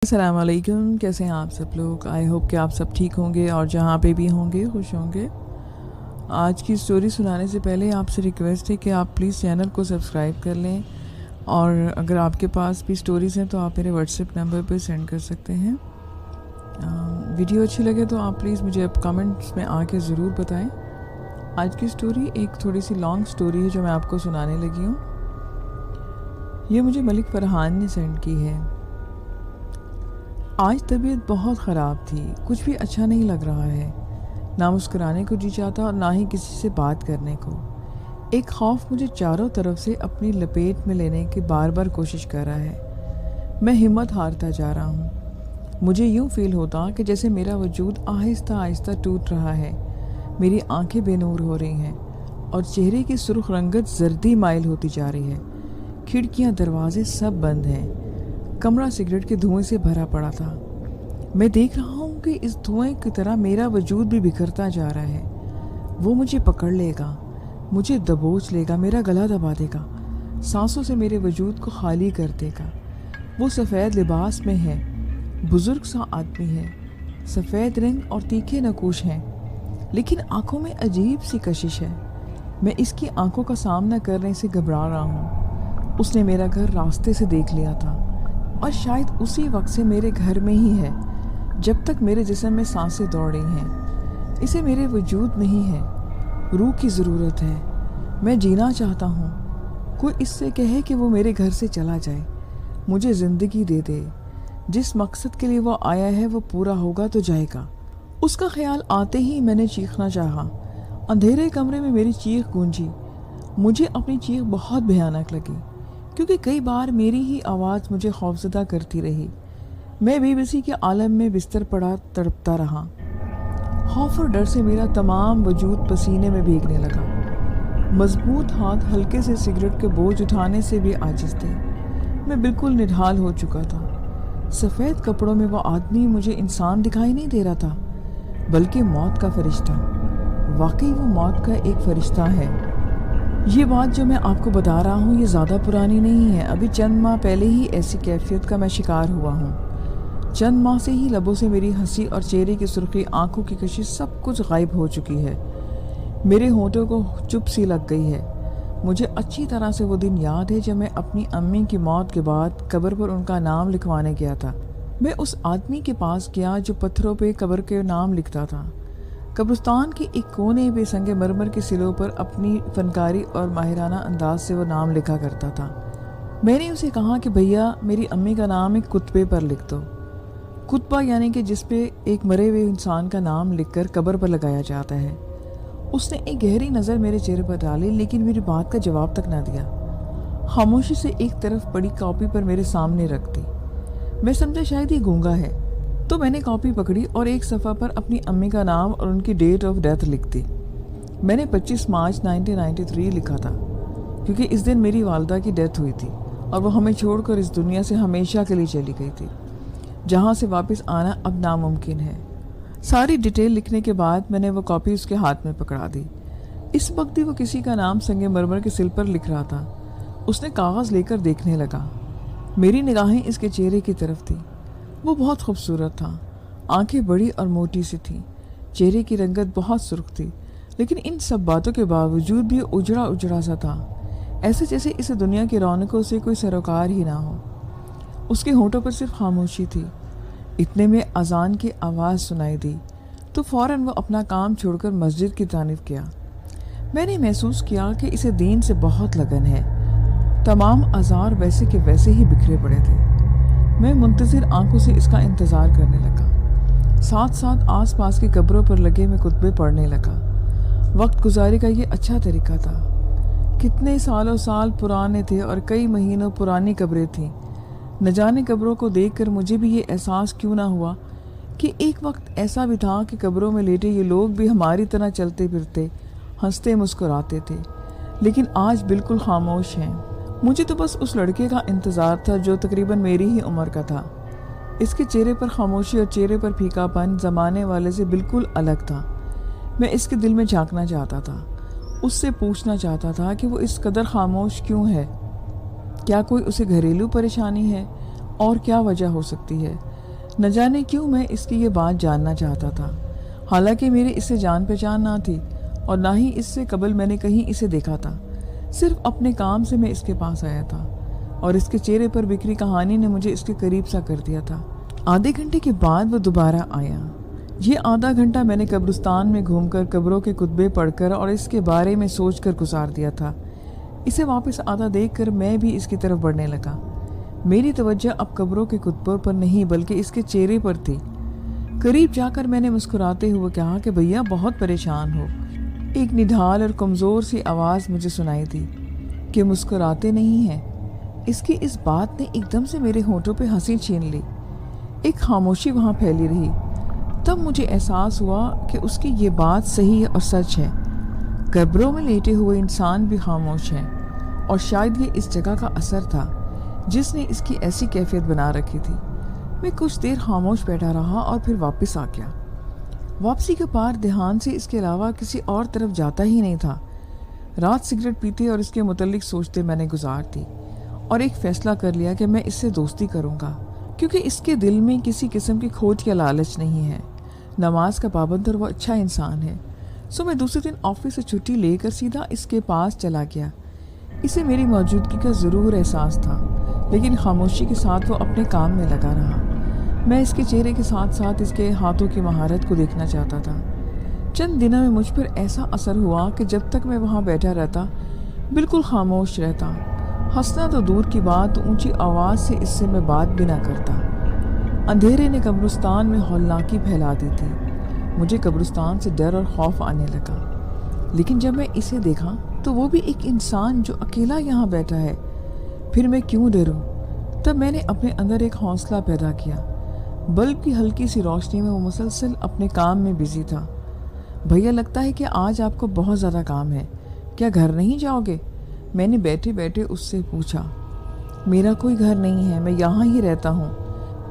अस्सलाम वालेकुम, कैसे हैं आप सब लोग। आई होप कि आप सब ठीक होंगे और जहाँ पे भी होंगे खुश होंगे। आज की स्टोरी सुनाने से पहले आपसे रिक्वेस्ट है कि आप प्लीज़ चैनल को सब्सक्राइब कर लें, और अगर आपके पास भी स्टोरीज़ हैं तो आप मेरे व्हाट्सएप नंबर पर सेंड कर सकते हैं। वीडियो अच्छी लगे तो आप प्लीज़ मुझे अब कमेंट्स में आके ज़रूर बताएं। आज की स्टोरी एक थोड़ी सी लॉन्ग स्टोरी है जो मैं आपको सुनाने लगी हूँ। ये मुझे मलिक फरहान ने सेंड की है। आज तबीयत बहुत ख़राब थी, कुछ भी अच्छा नहीं लग रहा है। ना मुस्कुराने को जी चाहता और ना ही किसी से बात करने को। एक खौफ मुझे चारों तरफ से अपनी लपेट में लेने की बार बार कोशिश कर रहा है। मैं हिम्मत हारता जा रहा हूँ। मुझे यूँ फील होता कि जैसे मेरा वजूद आहिस्ता आहिस्ता टूट रहा है। मेरी आंखें बेनूर हो रही हैं और चेहरे की सुर्ख रंगत जर्दी माइल होती जा रही है। खिड़कियाँ दरवाजे सब बंद हैं। कमरा सिगरेट के धुएं से भरा पड़ा था। मैं देख रहा हूँ कि इस धुएं की तरह मेरा वजूद भी बिखरता जा रहा है। वो मुझे पकड़ लेगा, मुझे दबोच लेगा, मेरा गला दबा देगा, सांसों से मेरे वजूद को खाली कर देगा। वो सफ़ेद लिबास में है, बुजुर्ग सा आदमी है। सफ़ेद रंग और तीखे नकूश हैं, लेकिन आंखों में अजीब सी कशिश है। मैं इसकी आंखों का सामना करने से घबरा रहा हूँ। उसने मेरा घर रास्ते से देख लिया था और शायद उसी वक्त से मेरे घर में ही है, जब तक मेरे जिस्म में सांसें दौड़ रही हैं। इसे मेरे वजूद नहीं है, रूह की ज़रूरत है। मैं जीना चाहता हूँ। कोई इससे कहे कि वो मेरे घर से चला जाए, मुझे ज़िंदगी दे दे। जिस मकसद के लिए वो आया है वो पूरा होगा तो जाएगा। उसका ख्याल आते ही मैंने चीखना चाहा। अंधेरे कमरे में मेरी चीख गूंजी। मुझे अपनी चीख बहुत भयानक लगी, क्योंकि कई बार मेरी ही आवाज़ मुझे खौफज़दा करती रही। मैं बेबसी के आलम में बिस्तर पड़ा तड़पता रहा। खौफ और डर से मेरा तमाम वजूद पसीने में भीगने लगा। मजबूत हाथ हल्के से सिगरेट के बोझ उठाने से भी आजिज़ थे। मैं बिल्कुल निढाल हो चुका था। सफ़ेद कपड़ों में वो आदमी मुझे इंसान दिखाई नहीं दे रहा था, बल्कि मौत का फरिश्ता। वाकई वो मौत का एक फ़रिश्ता है। ये बात जो मैं आपको बता रहा हूँ ये ज़्यादा पुरानी नहीं है। अभी चंद माह पहले ही ऐसी कैफियत का मैं शिकार हुआ हूँ। चंद माह से ही लबों से मेरी हंसी और चेहरे की सुर्खी, आंखों की कशिश, सब कुछ गायब हो चुकी है। मेरे होठों को चुप सी लग गई है। मुझे अच्छी तरह से वो दिन याद है जब मैं अपनी अम्मी की मौत के बाद कब्र पर उनका नाम लिखवाने गया था। मैं उस आदमी के पास गया जो पत्थरों पे कब्र के नाम लिखता था। कब्रिस्तान के एक कोने पे संगे मरमर के सिलों पर अपनी फनकारी और माहिराना अंदाज से वो नाम लिखा करता था। मैंने उसे कहा कि भैया, मेरी अम्मी का नाम एक कुत्बे पर लिख दो। कुत्बा यानी कि जिस पे एक मरे हुए इंसान का नाम लिखकर कब्र पर लगाया जाता है। उसने एक गहरी नज़र मेरे चेहरे पर डाली, लेकिन मेरी बात का जवाब तक ना दिया। खामोशी से एक तरफ पड़ी कॉपी पर मेरे सामने रख दी। मैं समझा शायद ये गूंगा है, तो मैंने कॉपी पकड़ी और एक सफ़ा पर अपनी अम्मी का नाम और उनकी डेट ऑफ डेथ लिख दी। मैंने 25 मार्च 1993 लिखा था, क्योंकि इस दिन मेरी वालदा की डेथ हुई थी और वो हमें छोड़कर इस दुनिया से हमेशा के लिए चली गई थी, जहाँ से वापस आना अब नामुमकिन है। सारी डिटेल लिखने के बाद मैंने वो कॉपी उसके हाथ में पकड़ा दी। इस वक्त भी वो किसी का नाम संगे मरमर के सिल पर लिख रहा था। उसने कागज़ लेकर देखने लगा। मेरी निगाहें इसके चेहरे की तरफ थी। वो बहुत खूबसूरत था। आंखें बड़ी और मोटी सी थी। चेहरे की रंगत बहुत सुर्ख थी, लेकिन इन सब बातों के बावजूद भी उजड़ा उजड़ा सा था, ऐसे जैसे इस दुनिया की रौनकों से कोई सरोकार ही ना हो। उसके होठों पर सिर्फ खामोशी थी। इतने में अजान की आवाज़ सुनाई दी तो फ़ौरन वो अपना काम छोड़कर मस्जिद की तारीफ किया। मैंने महसूस किया कि इसे दीन से बहुत लगन है। तमाम अज़ार वैसे के वैसे ही बिखरे पड़े थे। मैं मुंतज़िर आंखों से इसका इंतज़ार करने लगा। साथ साथ आस पास की कब्रों पर लगे मैं कुतबे पढ़ने लगा। वक्त गुजारे का ये अच्छा तरीका था। कितने सालों साल पुराने थे और कई महीनों पुरानी कब्रें थीं। न जाने कब्रों को देखकर मुझे भी ये एहसास क्यों ना हुआ कि एक वक्त ऐसा भी था कि कब्रों में लेटे ये लोग भी हमारी तरह चलते फिरते, हंसते मुस्कुराते थे, लेकिन आज बिल्कुल खामोश हैं। मुझे तो बस उस लड़के का इंतज़ार था जो तकरीबन मेरी ही उम्र का था। इसके चेहरे पर खामोशी और चेहरे पर फीकापन ज़माने वाले से बिल्कुल अलग था। मैं इसके दिल में झांकना चाहता था, उससे पूछना चाहता था कि वो इस कदर खामोश क्यों है। क्या कोई उसे घरेलू परेशानी है और क्या वजह हो सकती है। نہ جانے کیوں میں اس کی یہ بات جاننا چاہتا تھا، حالانکہ میری اس سے جان پہچان نہ تھی اور نہ ہی اس سے قبل میں نے کہیں اسے دیکھا تھا۔ صرف اپنے کام سے میں اس کے پاس آیا تھا اور اس کے چہرے پر بکھری کہانی نے مجھے اس کے قریب سا کر دیا تھا۔ آدھے گھنٹے کے بعد وہ دوبارہ آیا۔ یہ آدھا گھنٹہ میں نے قبرستان میں گھوم کر قبروں کے کتبے پڑھ کر اور اس کے بارے میں سوچ کر گزار دیا تھا۔ اسے واپس آتا دیکھ کر میں بھی اس کی طرف بڑھنے لگا۔ میری توجہ اب قبروں کے کتبوں پر نہیں بلکہ اس کے چہرے پر تھی۔ قریب جا کر میں نے مسکراتے ہوئے کہا کہ بھیا بہت پریشان ہو۔ ایک نڈھال اور کمزور سی آواز مجھے سنائی تھی کہ مسکراتے نہیں ہیں۔ اس کی اس بات نے ایک دم سے میرے ہونٹوں پہ ہنسی چھین لی۔ ایک خاموشی وہاں پھیلی رہی۔ تب مجھے احساس ہوا کہ اس کی یہ بات صحیح اور سچ ہے۔ قبروں میں لیٹے ہوئے انسان بھی خاموش ہیں، اور شاید یہ اس جگہ کا اثر تھا جس نے اس کی ایسی کیفیت بنا رکھی تھی۔ میں کچھ دیر خاموش بیٹھا رہا اور پھر واپس آ گیا۔ واپسی کے پار دھیان سے اس کے علاوہ کسی اور طرف جاتا ہی نہیں تھا۔ رات سگریٹ پیتے اور اس کے متعلق سوچتے میں نے گزار دی اور ایک فیصلہ کر لیا کہ میں اس سے دوستی کروں گا، کیونکہ اس کے دل میں کسی قسم کی کھوٹ یا لالچ نہیں ہے۔ نماز کا پابند اور وہ اچھا انسان ہے۔ سو میں دوسرے دن آفس سے چھٹی لے کر سیدھا اس کے پاس چلا گیا۔ اسے میری موجودگی کا ضرور احساس تھا، لیکن خاموشی کے ساتھ وہ اپنے کام میں لگا رہا۔ میں اس کے چہرے کے ساتھ ساتھ اس کے ہاتھوں کی مہارت کو دیکھنا چاہتا تھا۔ چند دنوں میں مجھ پر ایسا اثر ہوا کہ جب تک میں وہاں بیٹھا رہتا بالکل خاموش رہتا۔ ہنسنا تو دور کی بات، اونچی آواز سے اس سے میں بات بھی نہ کرتا۔ اندھیرے نے قبرستان میں ہولناکی پھیلا دی تھی۔ مجھے قبرستان سے ڈر اور خوف آنے لگا، لیکن جب میں اسے دیکھا تو وہ بھی ایک انسان جو اکیلا یہاں بیٹھا ہے۔ پھر میں کیوں ڈروں؟ تب میں نے اپنے اندر ایک حوصلہ پیدا کیا۔ بلب کی ہلکی سی روشنی میں وہ مسلسل اپنے کام میں بزی تھا۔ بھیا لگتا ہے کہ آج آپ کو بہت زیادہ کام ہے، کیا گھر نہیں جاؤ گے؟ میں نے بیٹھے بیٹھے اس سے پوچھا۔ میرا کوئی گھر نہیں ہے، میں یہاں ہی رہتا ہوں۔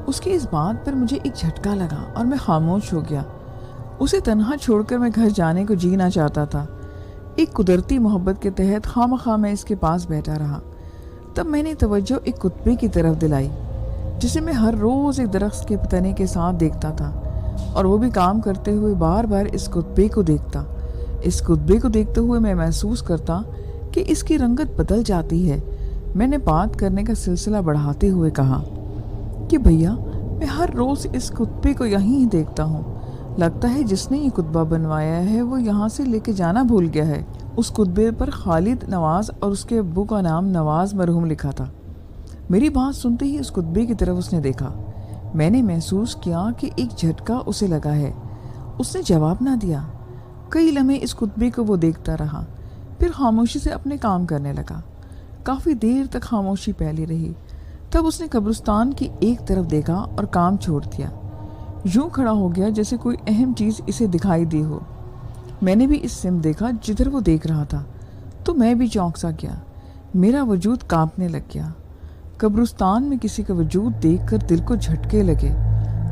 اس کی اس بات پر مجھے ایک جھٹکا لگا اور میں خاموش ہو گیا۔ اسے تنہا چھوڑ کر میں گھر جانے کو جینا چاہتا تھا۔ ایک قدرتی محبت کے تحت خواہ میں اس کے پاس بیٹھا رہا۔ تب میں نے توجہ ایک کتبے کی طرف دلائی جسے میں ہر روز ایک درخت کے تنے کے ساتھ دیکھتا تھا، اور وہ بھی کام کرتے ہوئے بار بار اس کتبے کو دیکھتا۔ اس کتبے کو دیکھتے ہوئے میں محسوس کرتا کہ اس کی رنگت بدل جاتی ہے۔ میں نے بات کرنے کا سلسلہ بڑھاتے ہوئے کہا کہ بھیا میں ہر روز اس کتبے کو یہیں دیکھتا ہوں۔ لگتا ہے جس نے یہ کتبہ بنوایا ہے وہ یہاں سے لے کے جانا بھول گیا ہے۔ اس کتبے پر خالد نواز اور اس کے ابو کا نام نواز مرحوم لکھا تھا۔ میری بات سنتے ہی اس کتبے کی طرف اس نے دیکھا۔ میں نے محسوس کیا کہ ایک جھٹکا اسے لگا ہے۔ اس نے جواب نہ دیا۔ کئی لمحے اس کتبے کو وہ دیکھتا رہا، پھر خاموشی سے اپنے کام کرنے لگا۔ کافی دیر تک خاموشی پھیلی رہی۔ تب اس نے قبرستان کی ایک طرف دیکھا اور کام چھوڑ دیا۔ یوں کھڑا ہو گیا جیسے کوئی اہم چیز اسے دکھائی دی ہو۔ میں نے بھی اس سمت دیکھا جدھر وہ دیکھ رہا تھا، تو میں بھی چونک سا گیا۔ میرا وجود کانپنے لگ گیا۔ قبرستان میں کسی کا وجود دیکھ کر دل کو جھٹکے لگے،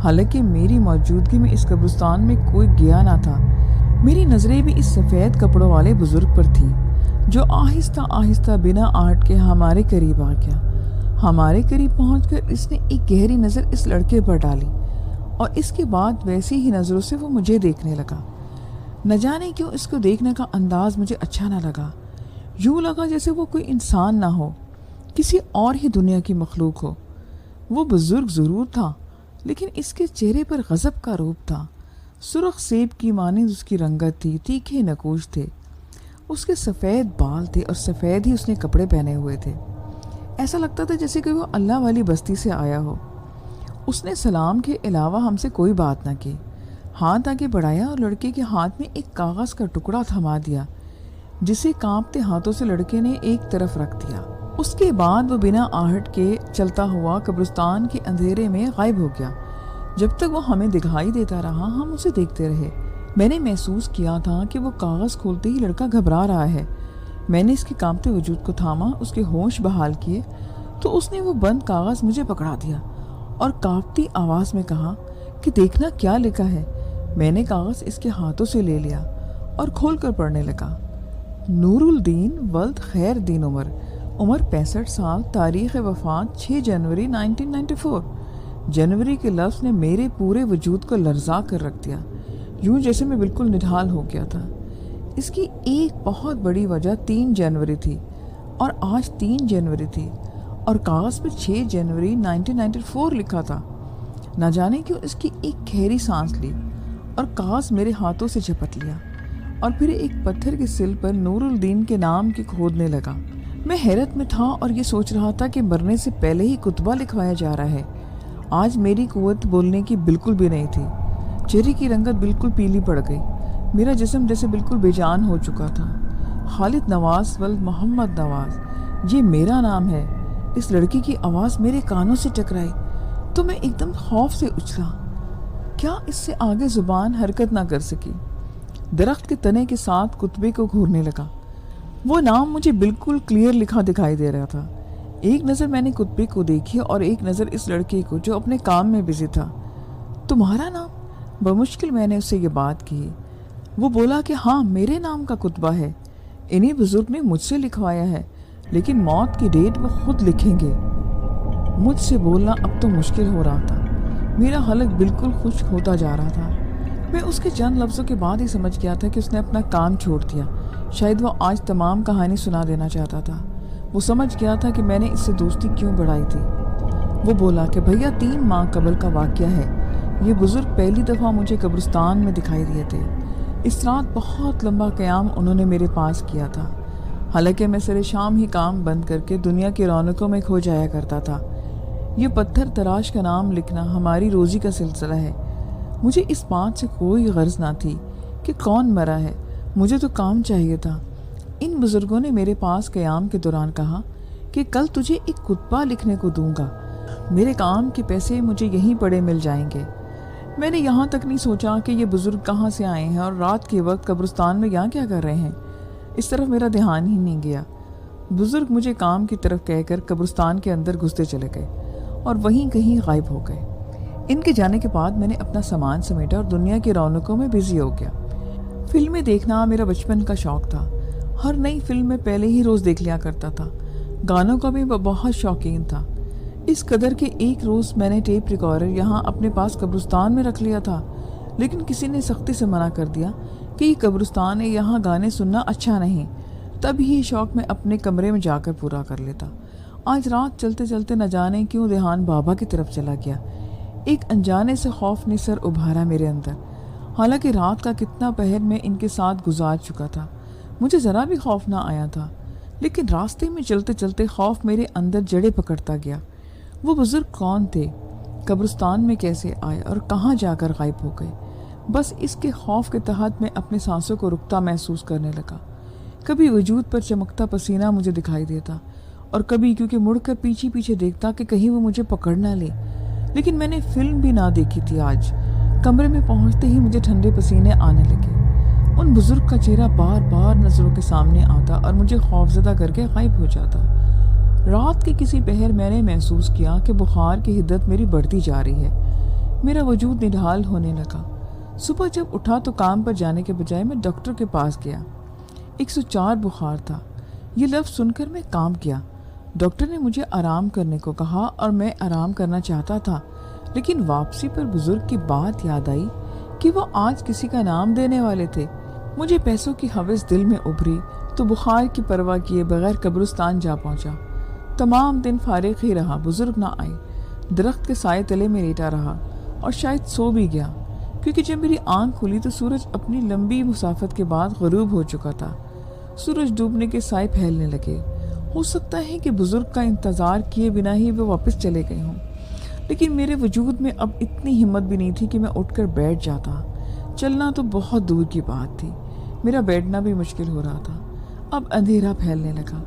حالانکہ میری موجودگی میں اس قبرستان میں کوئی گیا نہ تھا۔ میری نظریں بھی اس سفید کپڑوں والے بزرگ پر تھیں جو آہستہ آہستہ بنا آہٹ کے ہمارے قریب آ گیا۔ ہمارے قریب پہنچ کر اس نے ایک گہری نظر اس لڑکے پر ڈالی اور اس کے بعد ویسی ہی نظروں سے وہ مجھے دیکھنے لگا۔ نہ جانے کیوں اس کو دیکھنے کا انداز مجھے اچھا نہ لگا۔ یوں لگا جیسے وہ کوئی انسان نہ ہو، کسی اور ہی دنیا کی مخلوق ہو۔ وہ بزرگ ضرور تھا، لیکن اس کے چہرے پر غضب کا روپ تھا۔ سرخ سیب کی مانند اس کی رنگت تھی، تیکھے نقوش تھے، اس کے سفید بال تھے اور سفید ہی اس نے کپڑے پہنے ہوئے تھے۔ ایسا لگتا تھا جیسے کہ وہ اللہ والی بستی سے آیا ہو۔ اس نے سلام کے علاوہ ہم سے کوئی بات نہ کی۔ ہاتھ آگے بڑھایا اور لڑکے کے ہاتھ میں ایک کاغذ کا ٹکڑا تھما دیا، جسے کانپتے ہاتھوں سے لڑکے نے ایک طرف رکھ دیا۔ اس کے بعد وہ بنا آہٹ کے چلتا ہوا قبرستان کے اندھیرے میں غائب ہو گیا۔ جب تک وہ ہمیں دکھائی دیتا رہا ہم اسے دیکھتے رہے۔ میں نے محسوس کیا تھا کہ وہ کاغذ کھولتے ہی لڑکا گھبرا رہا ہے۔ میں نے اس کے کانپتے وجود کو تھاما، اس کے ہوش بحال کیے تو اس نے وہ بند کاغذ مجھے پکڑا دیا اور کانپتی آواز میں کہا کہ دیکھنا کیا لکھا ہے۔ میں نے کاغذ اس کے ہاتھوں سے لے لیا اور کھول کر پڑھنے لگا۔ نور الدین ولد خیر دین عمر، عمر 65 سال، تاریخ وفات 6 جنوری 1994۔ जनवरी के लफ्ज़ ने मेरे पूरे वजूद को लर्जा कर रख दिया, यूं जैसे मैं बिल्कुल निढाल हो गया था। इसकी एक बहुत बड़ी वजह 3 जनवरी थी और आज 3 जनवरी थी और कागज़ पर 6 जनवरी 1994 लिखा था। न जाने क्यों इसकी एक गहरी सांस ली और कागज़ मेरे हाथों से झपट लिया और फिर एक पत्थर के सिल पर नूरुद्दीन के नाम के खोदने लगा। मैं हैरत में था और ये सोच रहा था कि मरने से पहले ही कुतबा लिखवाया जा रहा है। आज मेरी कुव्वत बोलने की बिल्कुल भी नहीं थी। चेहरे की रंगत बिल्कुल पीली पड़ गई। मेरा जिस्म जैसे बिल्कुल बेजान हो चुका था। खालिद नवाज वल्द मोहम्मद नवाज, ये मेरा नाम है। इस लड़की की आवाज़ मेरे कानों से टकराई तो मैं एकदम खौफ से उछला। क्या इससे आगे जुबान हरकत ना कर सकी। दरख्त के तने के साथ कुतबे को घूरने लगा। वो नाम मुझे बिल्कुल क्लियर लिखा दिखाई दे रहा था। एक नज़र मैंने कुतबे को देखी और एक नज़र इस लड़के को जो अपने काम में बिजी था। तुम्हारा नाम? बमुश्किल मैंने उससे ये बात की। वो बोला कि हाँ, मेरे नाम का कुतबा है, इन्हीं बुजुर्ग ने मुझसे लिखवाया है, लेकिन मौत की डेट वो खुद लिखेंगे। मुझसे बोलना अब तो मुश्किल हो रहा था। मेरा हलक बिल्कुल खुश्क होता जा रहा था। मैं उसके चंद लफ्ज़ों के बाद ही समझ गया था कि उसने अपना काम छोड़ दिया। शायद वो आज तमाम कहानी सुना देना चाहता था। वो समझ गया था कि मैंने इससे दोस्ती क्यों बढ़ाई थी। वो बोला कि भैया 3 माह कबल का वाक़या है। ये बुज़ुर्ग पहली दफ़ा मुझे कब्रिस्तान में दिखाई दिए थे। इस रात बहुत लंबा क़याम उन्होंने मेरे पास किया था। हालांकि मैं सरे शाम ही काम बंद करके दुनिया की रौनकों में खो जाया करता था। ये पत्थर तराश का नाम लिखना हमारी रोज़ी का सिलसिला है। मुझे इस बात से कोई गर्ज ना थी कि कौन मरा है, मुझे तो काम चाहिए था। इन बुज़ुर्गों ने मेरे पास क़याम के दौरान कहा कि कल तुझे एक कुतबा लिखने को दूंगा, मेरे काम के पैसे मुझे यहीं पड़े मिल जाएंगे। मैंने यहाँ तक नहीं सोचा कि ये बुज़ुर्ग कहाँ से आए हैं और रात के वक्त कब्रिस्तान में यहाँ क्या कर रहे हैं। इस तरफ मेरा ध्यान ही नहीं गया। बुज़ुर्ग मुझे काम की तरफ कहकर कब्रिस्तान के अंदर घुसते चले गए और वहीं कहीं गायब हो गए। इनके जाने के बाद मैंने अपना सामान समेटा और दुनिया की रौनकों में बिजी हो गया। फिल्में देखना मेरा बचपन का शौक़ था। हर नई फिल्म में पहले ही रोज़ देख लिया करता था। गानों का भी बहुत शौकीन था। इस कदर के एक रोज़ मैंने टेप रिकॉर्डर यहाँ अपने पास कब्रिस्तान में रख लिया था, लेकिन किसी ने सख्ती से मना कर दिया कि ये कब्रिस्तान है, यहाँ गाने सुनना अच्छा नहीं। तब ही शौक़ मैं अपने कमरे में जाकर पूरा कर लेता। आज रात चलते चलते न जाने क्यों ध्यान बाबा की तरफ चला गया। एक अनजाने से खौफ ने सर उभारा मेरे अंदर। हालांकि रात का कितना पहर मैं इनके साथ गुजार चुका था, मुझे ज़रा भी खौफ ना आया था, लेकिन रास्ते में चलते चलते खौफ मेरे अंदर जड़ें पकड़ता गया। वो बुज़ुर्ग कौन थे, कब्रिस्तान में कैसे आए और कहाँ जाकर गायब हो गए। बस इसके खौफ के तहत मैं अपने सांसों को रुकता महसूस करने लगा। कभी वजूद पर चमकता पसीना मुझे दिखाई देता और कभी क्योंकि मुड़कर पीछे पीछे देखता कि कहीं वो मुझे पकड़ ना ले। लेकिन मैंने फिल्म भी ना देखी थी। आज कमरे में पहुंचते ही मुझे ठंडे पसीने आने लगे। उन बुजुर्ग का चेहरा बार बार नज़रों के सामने आता और मुझे खौफजदा करके गायब हो जाता। रात के किसी पहर मैंने महसूस किया कि बुखार की हिद्दत मेरी बढ़ती जा रही है। मेरा वजूद निढाल होने लगा। सुबह जब उठा तो काम पर जाने के बजाय मैं डॉक्टर के पास गया। 104 बुखार था। ये लफ्ज़ सुनकर मैं काम किया। डॉक्टर ने मुझे आराम करने को कहा और मैं आराम करना चाहता था, लेकिन वापसी पर बुजुर्ग की बात याद आई कि वो आज किसी का नाम देने वाले थे। मुझे पैसों की हवस दिल में उभरी तो बुखार की परवाह किए बगैर कब्रिस्तान जा पहुंचा। तमाम दिन फारिग ही रहा, बुजुर्ग ना आए। दरख्त के साए तले में लेटा रहा और शायद सो भी गया, क्योंकि जब मेरी आंख खुली तो सूरज अपनी लंबी मुसाफत के बाद ग़ुरूब हो चुका था। सूरज डूबने के साए फैलने लगे। हो सकता है कि बुजुर्ग का इंतज़ार किए बिना ही वो वापस चले गए हों, लेकिन मेरे वजूद में अब इतनी हिम्मत भी नहीं थी कि मैं उठकर बैठ जाता। चलना तो बहुत दूर की बात थी, मेरा बैठना भी मुश्किल हो रहा था। अब अंधेरा फैलने लगा,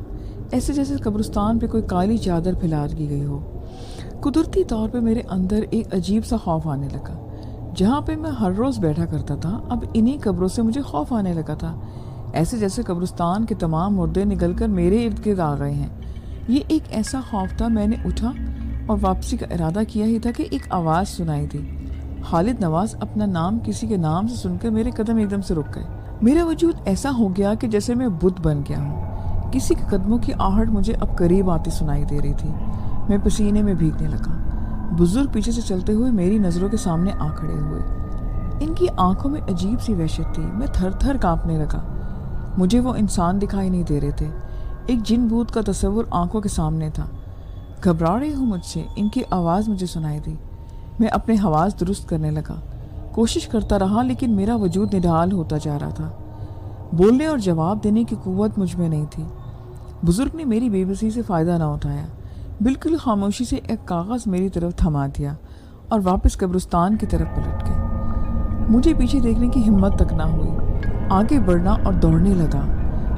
ऐसे जैसे कब्रिस्तान पे कोई काली चादर फैला दी गई हो। कुदरती तौर पे मेरे अंदर एक अजीब सा खौफ आने लगा। जहाँ पे मैं हर रोज़ बैठा करता था, अब इन्हीं कब्रों से मुझे खौफ आने लगा था। ऐसे जैसे कब्रिस्तान के तमाम मुर्दे निकलकर मेरे इर्द गिर्द आ गए हैं। ये एक ऐसा खौफ था। मैंने उठा और वापसी का इरादा किया ही था कि एक आवाज़ सुनाई दी। खालिद नवाज अपना नाम किसी के नाम से सुनकर मेरे कदम एकदम से रुक गए। मेरा वजूद ऐसा हो गया कि जैसे मैं बुत बन गया हूँ। किसी के कदमों की आहट मुझे अब करीब आती सुनाई दे रही थी। मैं पसीने में भीगने लगा। بزرگ پیچھے سے چلتے ہوئے میری نظروں کے سامنے آ کھڑے ہوئے۔ ان کی آنکھوں میں عجیب سی وحشت تھی۔ میں تھر تھر کانپنے لگا۔ مجھے وہ انسان دکھائی نہیں دے رہے تھے، ایک جن بھوت کا تصور آنکھوں کے سامنے تھا۔ گھبرا رہے ہو مجھ سے؟ ان کی آواز مجھے سنائی دی۔ میں اپنے حواس درست کرنے لگا، کوشش کرتا رہا، لیکن میرا وجود نڈھال ہوتا جا رہا تھا۔ بولنے اور جواب دینے کی قوت مجھ میں نہیں تھی۔ بزرگ نے میری بے بسی سے فائدہ نہ اٹھایا، بالکل خاموشی سے ایک کاغذ میری طرف تھما دیا اور واپس قبرستان کی طرف پلٹ گئے۔ مجھے پیچھے دیکھنے کی ہمت تک نہ ہوئی۔ آگے بڑھنا اور دوڑنے لگا۔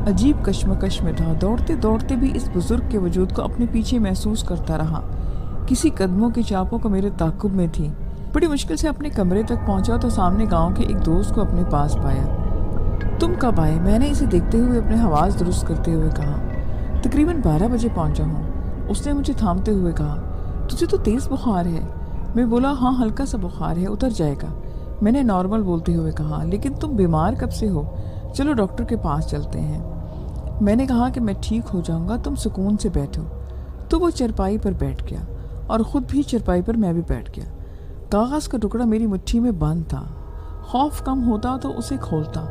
عجیب کشمکش میں تھا، دوڑتے دوڑتے بھی اس بزرگ کے وجود کو اپنے پیچھے محسوس کرتا رہا۔ کسی قدموں کی چاپوں کو میرے تعاقب میں تھی۔ بڑی مشکل سے اپنے کمرے تک پہنچا تو سامنے گاؤں کے ایک دوست کو اپنے پاس پایا۔ تم کب آئے؟ میں نے اسے دیکھتے ہوئے اپنے حواس درست کرتے ہوئے کہا۔ تقریباً 12 بجے پہنچا ہوں۔ اس نے مجھے تھامتے ہوئے کہا، تجھے تو تیز بخار ہے۔ میں بولا، ہاں ہلکا سا بخار ہے، اتر جائے گا۔ میں نے نارمل بولتے ہوئے کہا، لیکن تم بیمار کب سے ہو؟ چلو ڈاکٹر کے پاس چلتے ہیں۔ میں نے کہا کہ میں ٹھیک ہو جاؤں گا، تم سکون سے بیٹھو۔ تو وہ چرپائی پر بیٹھ گیا اور خود بھی چرپائی پر میں بھی بیٹھ گیا۔ کاغذ کا ٹکڑا میری مٹھی میں بند تھا۔ خوف کم ہوتا تو اسے کھولتا۔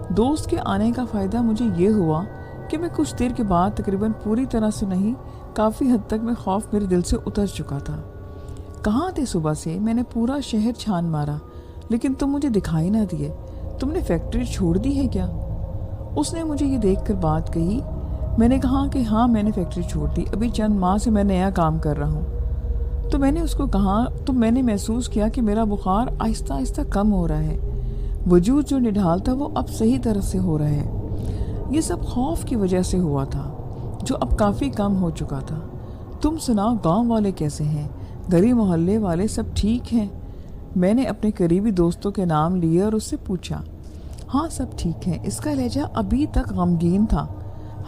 دوست کے آنے کا فائدہ مجھے یہ ہوا کہ میں کچھ دیر کے بعد، تقریباً پوری طرح سے نہیں، کافی حد تک میں خوف میرے دل سے اتر چکا تھا۔ کہاں تھے صبح سے؟ میں نے پورا شہر چھان مارا، لیکن تم مجھے دکھائی نہ دیے۔ تم نے فیکٹری چھوڑ دی ہے کیا؟ اس نے مجھے یہ دیکھ کر بات کہی۔ میں نے کہا کہ ہاں، میں نے فیکٹری چھوڑ دی، ابھی چند ماہ سے میں نیا کام کر رہا ہوں۔ تو میں نے اس کو کہا، تو میں نے محسوس کیا کہ میرا بخار آہستہ آہستہ کم ہو رہا ہے۔ وجود جو نڈھال تھا وہ اب صحیح طرح سے ہو رہا ہے۔ یہ سب خوف کی وجہ سے ہوا تھا، جو اب کافی کم ہو چکا تھا۔ تم سناؤ، گاؤں والے کیسے ہیں؟ گلی محلے والے سب ٹھیک ہیں؟ میں نے اپنے قریبی دوستوں کے نام لیے اور اس سے پوچھا۔ ہاں سب ٹھیک ہیں۔ اس کا لہجہ ابھی تک غمگین تھا،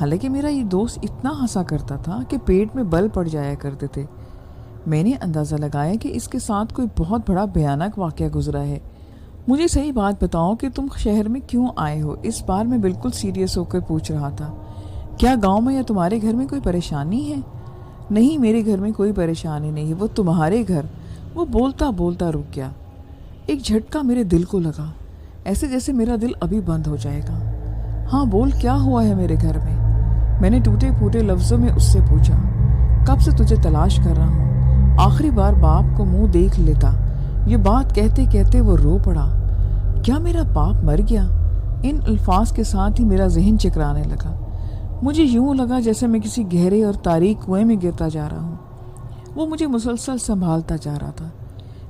حالانکہ میرا یہ دوست اتنا ہنسا کرتا تھا کہ پیٹ میں بل پڑ جایا کرتے تھے۔ میں نے اندازہ لگایا کہ اس کے ساتھ کوئی بہت بڑا بھیانک واقعہ گزرا ہے۔ مجھے صحیح بات بتاؤ کہ تم شہر میں کیوں آئے ہو؟ اس بار میں بالکل سیریس ہو کر پوچھ رہا تھا۔ کیا گاؤں میں یا تمہارے گھر میں کوئی پریشانی ہے؟ نہیں، میرے گھر میں کوئی پریشانی نہیں، وہ تمہارے گھر۔ وہ بولتا بولتا رک گیا۔ ایک جھٹکا میرے دل کو لگا، ایسے جیسے میرا دل ابھی بند ہو جائے گا۔ ہاں بول، کیا ہوا ہے میرے گھر میں؟ میں نے ٹوٹے پھوٹے لفظوں میں اس سے پوچھا۔ کب سے تجھے تلاش کر رہا ہوں، آخری بار باپ کو منہ دیکھ لیتا۔ یہ بات کہتے کہتے وہ رو پڑا۔ کیا میرا باپ مر گیا؟ ان الفاظ کے ساتھ ہی میرا ذہن چکرانے لگا۔ مجھے یوں لگا جیسے میں کسی گہرے اور تاریک کنویں میں گرتا جا رہا ہوں۔ وہ مجھے مسلسل سنبھالتا جا رہا تھا۔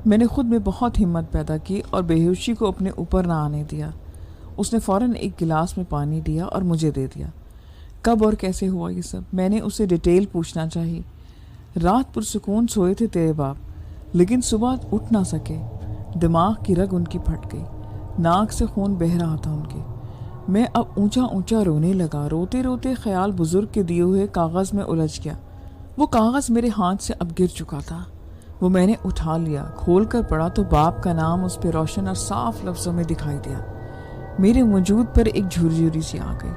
میں نے خود میں بہت ہمت پیدا کی اور بے ہوشی کو اپنے اوپر نہ آنے دیا۔ اس نے فوراً ایک گلاس میں پانی دیا اور مجھے دے دیا۔ کب اور کیسے ہوا یہ سب؟ میں نے اسے ڈیٹیل پوچھنا چاہی۔ رات پرسکون سوئے تھے تیرے باپ، لیکن صبح اٹھ نہ سکے۔ دماغ کی رگ ان کی پھٹ گئی، ناک سے خون بہہ رہا تھا ان کے۔ میں اب اونچا اونچا رونے لگا۔ روتے روتے خیال بزرگ کے دیے ہوئے کاغذ میں الجھ گیا۔ وہ کاغذ میرے ہاتھ سے اب گر چکا تھا۔ وہ میں نے اٹھا لیا، کھول کر پڑھا تو باپ کا نام اس پہ روشن اور صاف لفظوں میں دکھائی دیا۔ میرے وجود پر ایک جھرجھری سی آ گئی۔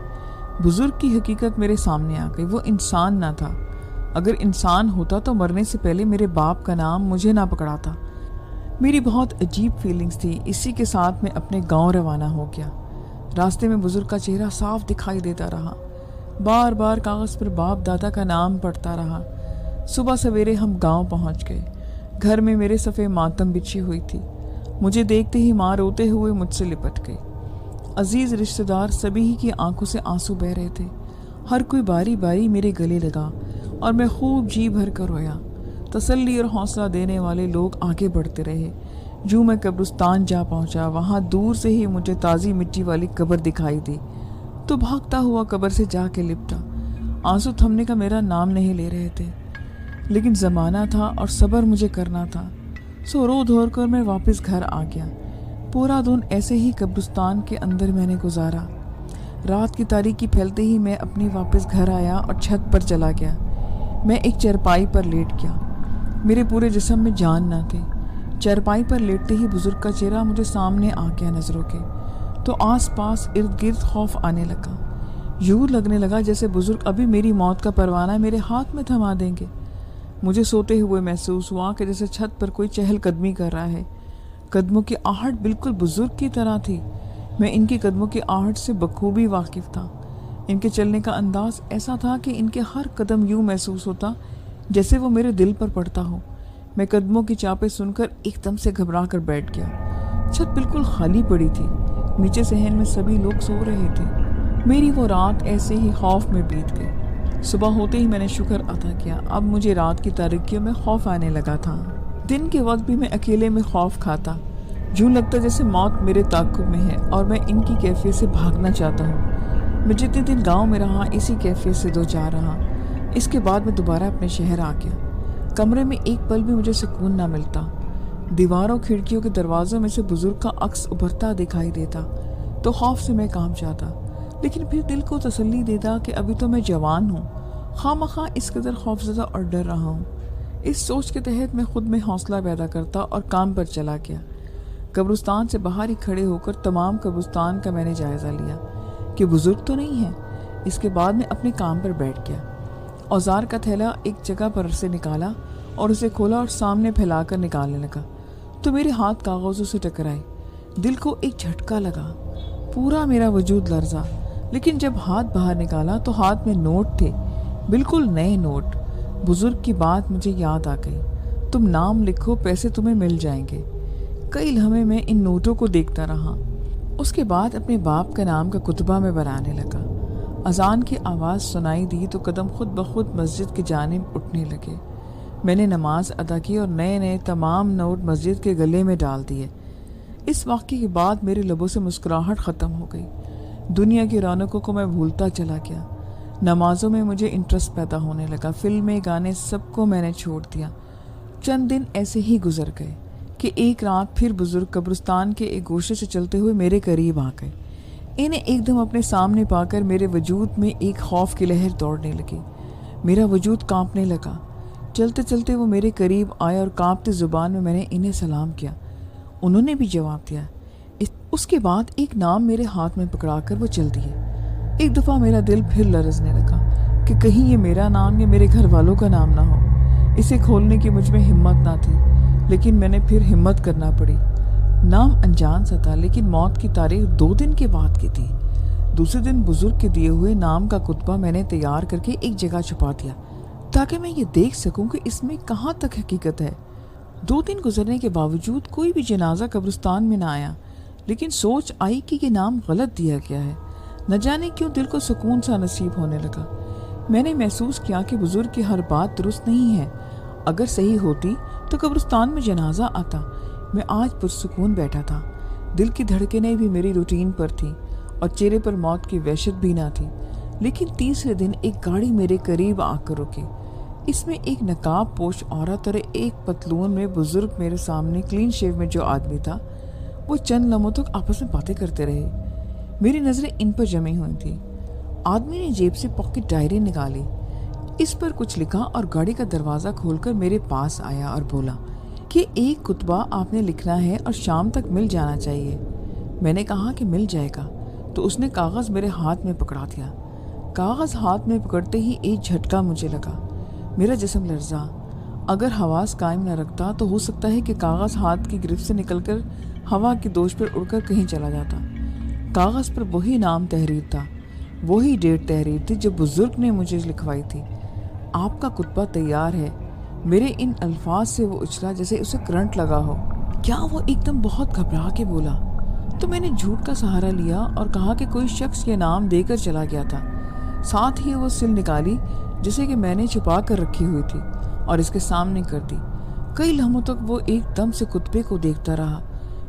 بزرگ کی حقیقت میرے سامنے آ گئی۔ وہ انسان نہ تھا۔ اگر انسان ہوتا تو مرنے سے پہلے میرے باپ کا نام مجھے نہ پکڑاتا۔ میری بہت عجیب فیلنگز تھی۔ اسی کے ساتھ میں اپنے گاؤں روانہ ہو گیا۔ راستے میں بزرگ کا چہرہ صاف دکھائی دیتا رہا۔ بار بار کاغذ پر باپ دادا کا نام پڑھتا رہا۔ صبح سویرے ہم گاؤں پہنچ گئے۔ گھر میں میرے صفے ماتم بچھی ہوئی تھی۔ مجھے دیکھتے ہی ماں روتے ہوئے مجھ سے لپٹ گئی۔ عزیز رشتہ دار سبھی ہی کی آنکھوں سے آنسو بہہ رہے تھے۔ ہر کوئی باری باری میرے گلے لگا اور میں خوب جی بھر کر رویا۔ تسلی اور حوصلہ دینے والے لوگ آگے بڑھتے رہے۔ جو میں قبرستان جا پہنچا، وہاں دور سے ہی مجھے تازی مٹی والی قبر دکھائی دی تو بھاگتا ہوا قبر سے جا کے لپٹا۔ آنسو تھمنے کا میرا نام نہیں لے رہے تھے، لیکن زمانہ تھا اور صبر مجھے کرنا تھا۔ سو رو دھو کر میں واپس گھر آ گیا۔ پورا دن ایسے ہی قبرستان کے اندر میں نے گزارا۔ رات کی تاریکی پھیلتے ہی میں اپنی واپس گھر آیا اور چھت پر چلا گیا۔ میں ایک چرپائی پر لیٹ گیا۔ میرے پورے جسم میں جان نہ تھی۔ چرپائی پر لیٹتے ہی بزرگ کا چہرہ مجھے سامنے آ گیا نظروں کے، تو آس پاس ارد گرد خوف آنے لگا۔ یوں لگنے لگا جیسے بزرگ ابھی میری موت کا پروانہ میرے ہاتھ میں تھما دیں گے۔ मुझे सोते हुए महसूस हुआ कि जैसे छत पर कोई चहलकदमी कर रहा है। कदमों की आहट बिल्कुल बुजुर्ग की तरह थी। मैं इनकी कदमों की आहट से बखूबी वाकिफ था। इनके चलने का अंदाज ऐसा था कि इनके हर कदम यूं महसूस होता जैसे वो मेरे दिल पर पड़ता हो। मैं कदमों की चापें सुनकर एकदम से घबरा कर बैठ गया। छत बिल्कुल खाली पड़ी थी। नीचे सहन में सभी लोग सो रहे थे। मेरी वो रात ऐसे ही खौफ में बीत गई। सुबह होते ही मैंने शुक्र अदा किया। अब मुझे रात की तारीकियों में खौफ आने लगा था। दिन के वक्त भी मैं अकेले में खौफ खाता। यूं लगता जैसे मौत मेरे ताक़ुब में है और मैं इनकी कैफियत से भागना चाहता हूँ। मैं जितने दिन गांव में रहा इसी कैफियत से दो चार रहा। इसके बाद मैं दोबारा अपने शहर आ गया। कमरे में एक पल भी मुझे सुकून ना मिलता। दीवारों खिड़कियों के दरवाज़ों में से बुजुर्ग का अक्स उभरता दिखाई देता तो खौफ से मैं कांप जाता, लेकिन फिर दिल को तसल्ली देता कि अभी तो मैं जवान हूँ, खामखा इस कदर खौफज़दा और डर रहा हूँ। इस सोच के तहत मैं खुद में हौसला पैदा करता और काम पर चला गया। कब्रिस्तान से बाहर ही खड़े होकर तमाम कब्रिस्तान का मैंने जायज़ा लिया कि बुजुर्ग तो नहीं है। इसके बाद मैं अपने काम पर बैठ गया। औजार का थैला एक जगह पर से निकाला और उसे खोला और सामने फैलाकर निकालने लगा तो मेरे हाथ कागज़ों से टकराए। दिल को एक झटका लगा, पूरा मेरा वजूद लर्जा। लेकिन जब हाथ बाहर निकाला तो हाथ में नोट थे, बिल्कुल नए नोट। बुजुर्ग की बात मुझे याद आ गई, तुम नाम लिखो पैसे तुम्हें मिल जाएंगे। कई लम्हे में इन नोटों को देखता रहा। उसके बाद अपने बाप का नाम का कुतबा में बनाने लगा। अजान की आवाज़ सुनाई दी तो कदम खुद ब खुद मस्जिद की जानिब उठने लगे। मैंने नमाज अदा की और नए नए तमाम नोट मस्जिद के गले में डाल दिए। इस वाक़े के बाद मेरे लबों से मुस्कुराहट ख़त्म हो गई। दुनिया की रौनकों को मैं भूलता चला गया। नमाजों में मुझे इंटरेस्ट पैदा होने लगा। फिल्में, गाने, सबको मैंने छोड़ दिया। चंद दिन ऐसे ही गुजर गए कि एक रात फिर बुजुर्ग कब्रिस्तान के एक गोशे से चलते हुए मेरे करीब आ गए। इन्हें एकदम अपने सामने पाकर मेरे वजूद में एक खौफ की लहर दौड़ने लगी। मेरा वजूद कांपने लगा। चलते चलते वो मेरे करीब आए और कांपती ज़ुबान में मैंने इन्हें सलाम किया। उन्होंने भी जवाब दिया। उसके बाद एक नाम मेरे हाथ में पकड़ाकर वो चल दिए। एक दफ़ा मेरा दिल फिर लरजने लगा कि कहीं ये मेरा नाम या मेरे घर वालों का नाम ना हो। इसे खोलने की मुझ में हिम्मत ना थी, लेकिन मैंने फिर हिम्मत करना पड़ी। नाम अनजान सा था, लेकिन मौत की तारीख 2 दिन के बाद की थी। दूसरे दिन बुजुर्ग के दिए हुए नाम का कुतबा मैंने तैयार करके एक जगह छुपा दिया ताकि मैं ये देख सकूं कि इसमें कहाँ तक हकीकत है। 2 दिन गुजरने के बावजूद कोई भी जनाजा कब्रिस्तान में ना आया, लेकिन सोच आई कि ये नाम गलत दिया गया है। न जाने क्यों दिल को सुकून सा नसीब होने लगा। मैंने महसूस किया कि बुजुर्ग की हर बात दुरुस्त नहीं है। अगर सही होती तो कब्रिस्तान में जनाजा आता। मैं आज पुरसुकून बैठा था। दिल की धड़कनें भी मेरी रूटीन पर थी और चेहरे पर मौत की वहशत भी ना थी। लेकिन तीसरे दिन एक गाड़ी मेरे करीब आकर रुकी। इसमें एक नकाब पोश औरत और एक पतलून में बुजुर्ग मेरे सामने क्लीन शेव में जो आदमी था। वो चंद लम्हों तक आपस में बातें करते रहे। मेरी नज़रें इन पर जमी हुई थी। आदमी ने जेब से पॉकेट डायरी निकाली, इस पर कुछ लिखा और गाड़ी का दरवाज़ा खोलकर मेरे पास आया और बोला कि एक कुतबा आपने लिखना है और शाम तक मिल जाना चाहिए। मैंने कहा कि मिल जाएगा, तो उसने कागज़ मेरे हाथ में पकड़ा दिया। कागज़ हाथ में पकड़ते ही एक झटका मुझे लगा। मेरा जिस्म लर्जा। अगर हवास कायम न रखता तो हो सकता है कि कागज़ हाथ की गिरफ्त से निकलकर हवा की दोष पर उड़कर कहीं चला जाता। कागज़ पर वही नाम तहरीर था, वही डेट तहरीर थी जो बुजुर्ग ने मुझे लिखवाई थी। आपका कुतबा तैयार है। मेरे इन अल्फाज से वो उछला जैसे उसे करंट लगा हो। क्या वो एकदम बहुत घबरा के बोला। तो मैंने झूठ का सहारा लिया और कहा कि कोई शख्स ये नाम देकर चला गया था। साथ ही वो सिल निकाली जिसे कि मैंने छुपा कर रखी हुई थी और इसके सामने कर दी। कई लम्हों तक वो एकदम से कुतबे को देखता रहा,